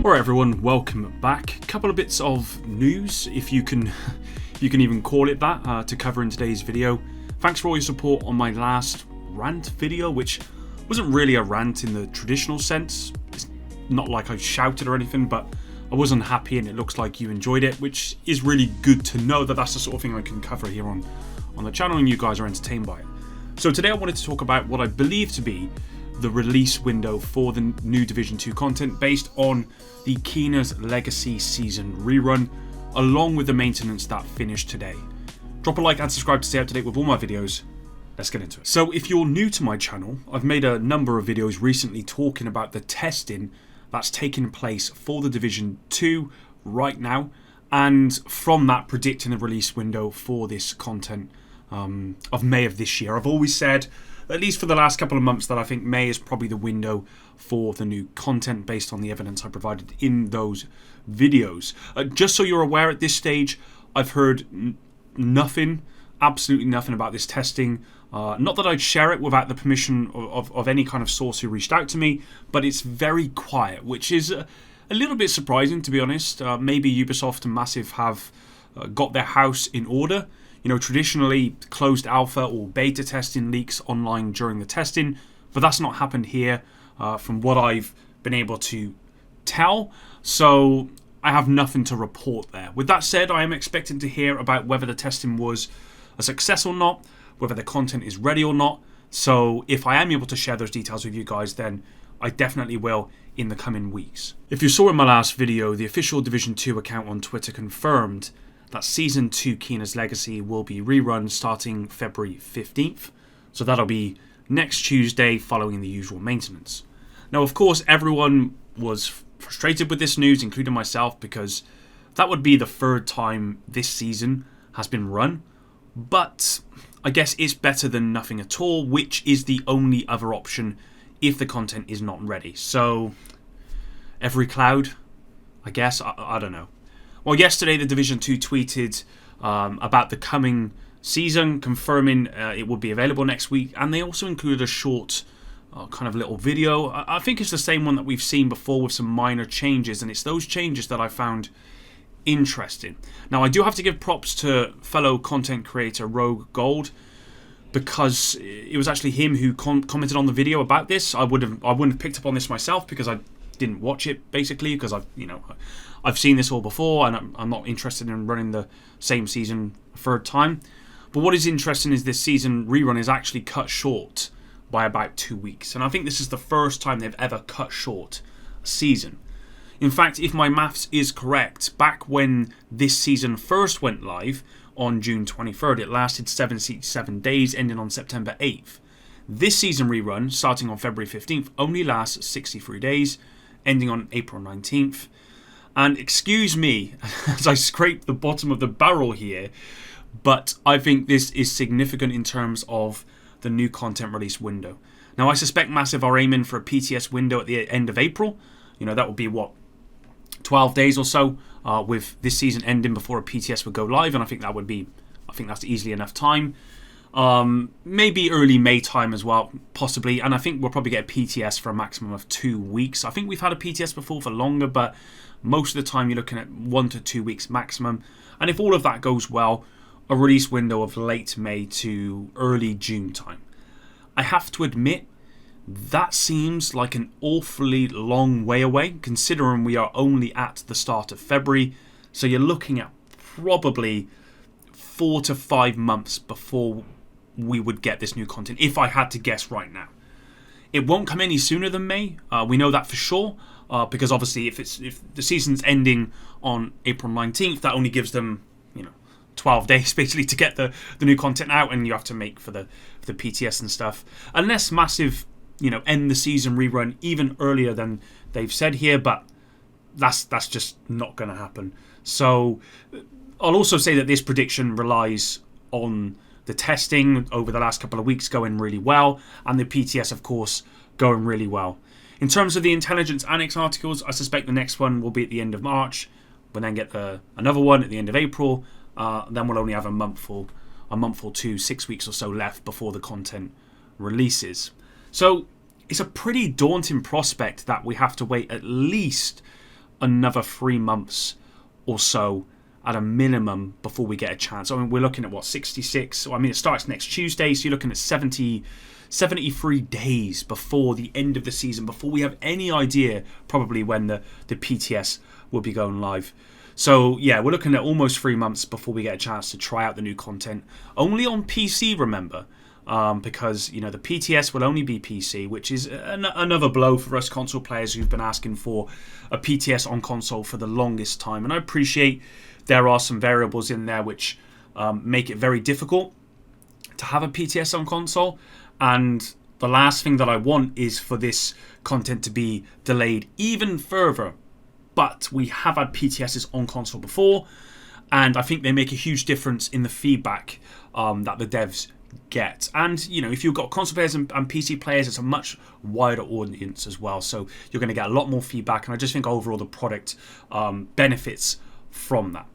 Alright everyone, welcome back. Couple of bits of news, if you can even call it that, to cover in today's video. Thanks for all your support on my last rant video, which wasn't really a rant in the traditional sense. It's not like I shouted or anything, but I was unhappy and it looks like you enjoyed it, which is really good to know that that's the sort of thing I can cover here on the channel and you guys are entertained by it. So today I wanted to talk about what I believe to be the release window for the new Division 2 content based on the Keena's Legacy Season rerun, along with the maintenance that finished today. Drop a like and subscribe to stay up to date with all my videos. Let's get into it. So if you're new to my channel, I've made a number of videos recently talking about the testing that's taking place for the Division 2 right now, and from that predicting the release window for this content of May of this year. I've always said, at least for the last couple of months, that I think May is probably the window for the new content based on the evidence I provided in those videos. Just so you're aware, at this stage, I've heard nothing, absolutely nothing about this testing. Not that I'd share it without the permission of any kind of source who reached out to me, but it's very quiet, which is a little bit surprising, to be honest. Maybe Ubisoft and Massive have got their house in order. You know, traditionally closed alpha or beta testing leaks online during the testing, but that's not happened here from what I've been able to tell. So I have nothing to report there. With that said, I am expecting to hear about whether the testing was a success or not, whether the content is ready or not. So if I am able to share those details with you guys, then I definitely will in the coming weeks. If you saw in my last video, the official Division 2 account on Twitter confirmed that Season 2 Keena's Legacy will be rerun starting February 15th. So that'll be next Tuesday following the usual maintenance. Now, of course, everyone was frustrated with this news, including myself, because that would be the third time this season has been run. But I guess it's better than nothing at all, which is the only other option if the content is not ready. So, every cloud, I guess, I don't know. Well, yesterday the Division 2 tweeted about the coming season, confirming it would be available next week, and they also included a short kind of little video. I think it's the same one that we've seen before with some minor changes, and it's those changes that I found interesting. Now, I do have to give props to fellow content creator Rogue Gold, because it was actually him who commented on the video about this. I wouldn't have picked up on this myself because I didn't watch it, basically, because I've seen this all before and I'm not interested in running the same season a third time. But what is interesting is this season rerun is actually cut short by about 2 weeks, and I think this is the first time they've ever cut short a season. In fact, if my maths is correct, back when this season first went live on June 23rd, it lasted 77 days, ending on September 8th. This season rerun, starting on February 15th, only lasts 63 days, ending on April 19th. And excuse me as I scrape the bottom of the barrel here, but I think this is significant in terms of the new content release window. Now, I suspect Massive are aiming for a PTS window at the end of April. You know, that would be, what, 12 days or so, with this season ending before a PTS would go live, and I think that's easily enough time. Maybe early May time as well, possibly, and I think we'll probably get a PTS for a maximum of 2 weeks. I think we've had a PTS before for longer, but most of the time you're looking at 1 to 2 weeks maximum. And if all of that goes well, a release window of late May to early June time. I have to admit, that seems like an awfully long way away, considering we are only at the start of February. So you're looking at probably 4 to 5 months before we would get this new content, if I had to guess right now. It won't come any sooner than May. We know that for sure, because obviously if the season's ending on April 19th, that only gives them 12 days basically to get the new content out, and you have to make for the PTS and stuff. Unless Massive end the season rerun even earlier than they've said here, but that's just not going to happen. So I'll also say that this prediction relies on the testing over the last couple of weeks going really well, and the PTS, of course, going really well. In terms of the intelligence annex articles, I suspect the next one will be at the end of March. We'll then get another one at the end of April. Then we'll only have a month or 2, 6 weeks or so left before the content releases. So it's a pretty daunting prospect that we have to wait at least another 3 months or so at a minimum before we get a chance. I mean, we're looking at what, 66? I mean, it starts next Tuesday, so you're looking at 73 days before the end of the season, before we have any idea probably when the PTS will be going live. So yeah, we're looking at almost 3 months before we get a chance to try out the new content. Only on PC, remember, because you know the PTS will only be PC, which is another blow for us console players who've been asking for a PTS on console for the longest time. And I appreciate there are some variables in there which make it very difficult to have a PTS on console. And the last thing that I want is for this content to be delayed even further. But we have had PTSs on console before, and I think they make a huge difference in the feedback that the devs get. And, you know, if you've got console players and PC players, it's a much wider audience as well. So you're going to get a lot more feedback, and I just think overall the product benefits from that.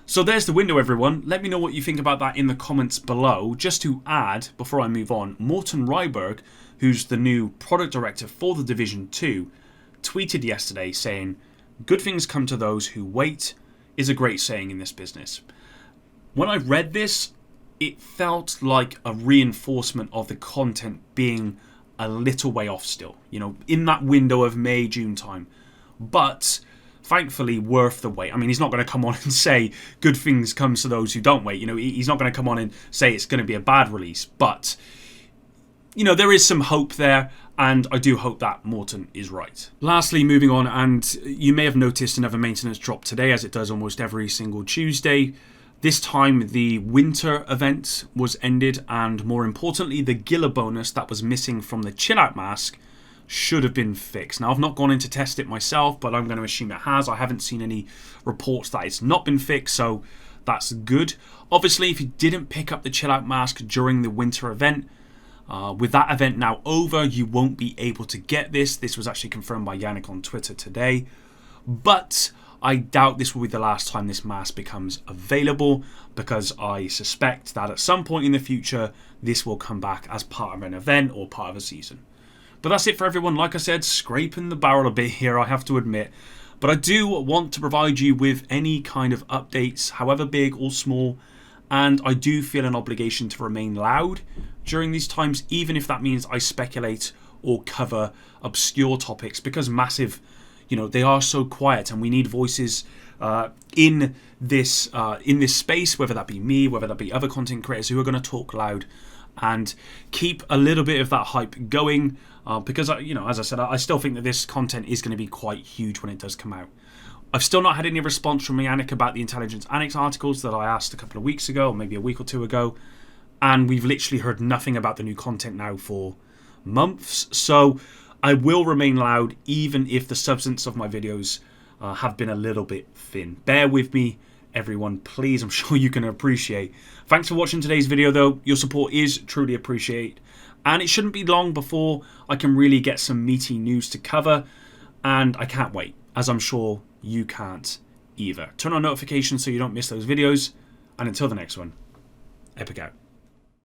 So there's the window, everyone. Let me know what you think about that in the comments below. Just to add, before I move on, Morten Ryberg, who's the new product director for The Division 2, tweeted yesterday saying, "Good things come to those who wait," is a great saying in this business. When I read this, it felt like a reinforcement of the content being a little way off still, you know, in that window of May, June time. But thankfully worth the wait. I mean, he's not going to come on and say good things comes to those who don't wait. You know, he's not going to come on and say it's going to be a bad release. But, you know, there is some hope there, and I do hope that Morten is right. Lastly, moving on, and you may have noticed another maintenance drop today, as it does almost every single Tuesday. This time, the winter event was ended, and more importantly, the Gila bonus that was missing from the Chill Out mask should have been fixed. Now, I've not gone in to test it myself, but I'm going to assume it has. I haven't seen any reports that it's not been fixed, so that's good. Obviously, if you didn't pick up the Chill Out mask during the winter event, with that event now over, you won't be able to get this. This was actually confirmed by Yannick on Twitter today. But I doubt this will be the last time this mask becomes available, because I suspect that at some point in the future, this will come back as part of an event or part of a season. But that's it for everyone. Like I said, scraping the barrel a bit here, I have to admit. But I do want to provide you with any kind of updates, however big or small. And I do feel an obligation to remain loud during these times, even if that means I speculate or cover obscure topics, because Massive, you know, they are so quiet, and we need voices in this space, whether that be me, whether that be other content creators who are going to talk loud and keep a little bit of that hype going, because, you know, as I said, I still think that this content is going to be quite huge when it does come out. I've still not had any response from Yannick about the Intelligence Annex articles that I asked a couple of weeks ago, or maybe a week or two ago, and we've literally heard nothing about the new content now for months. So I will remain loud, even if the substance of my videos have been a little bit thin. Bear with me, everyone, please. I'm sure you can appreciate. Thanks for watching today's video, though. Your support is truly appreciated, and it shouldn't be long before I can really get some meaty news to cover, and I can't wait, as I'm sure you can't either. Turn on notifications so you don't miss those videos, and until the next one, Epic out.